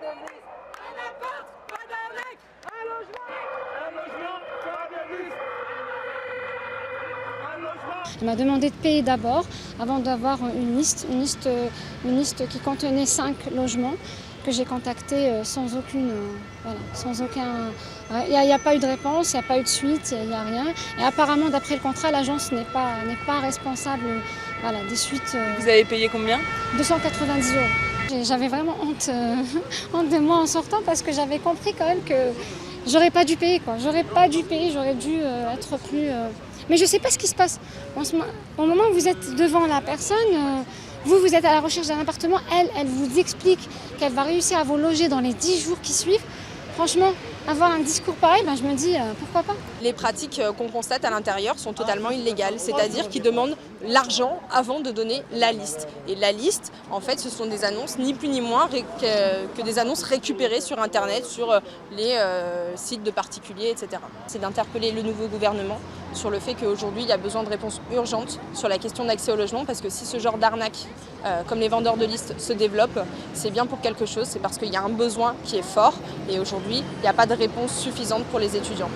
de liste, un appart, pas d'arnaque, un logement, pas de liste, un logement. Elle m'a demandé de payer d'abord, avant d'avoir une liste qui contenait 5 logements que j'ai contactés sans aucune, sans aucun. Il n'y a pas eu de réponse, il n'y a pas eu de suite, il n'y a rien. Et apparemment, d'après le contrat, l'agence n'est pas responsable des suites. Vous avez payé combien? 290 €. J'avais vraiment honte, honte de moi en sortant parce que j'avais compris quand même que j'aurais pas dû payer. J'aurais pas dû payer, j'aurais dû être plus. Mais je ne sais pas ce qui se passe. Au moment où vous êtes devant la personne, vous êtes à la recherche d'un appartement, elle vous explique qu'elle va réussir à vous loger dans les 10 jours qui suivent. Franchement, avoir un discours pareil, je me dis pourquoi pas. Les pratiques qu'on constate à l'intérieur sont totalement illégales, c'est-à-dire qu'ils demandent l'argent avant de donner la liste. Et la liste, en fait, ce sont des annonces, ni plus ni moins que des annonces récupérées sur Internet, sur les sites de particuliers, etc. C'est d'interpeller le nouveau gouvernement sur le fait qu'aujourd'hui, il y a besoin de réponses urgentes sur la question d'accès au logement, parce que si ce genre d'arnaque, comme les vendeurs de listes, se développe, c'est bien pour quelque chose, c'est parce qu'il y a un besoin qui est fort, et aujourd'hui, il n'y a pas de réponse suffisante pour les étudiants.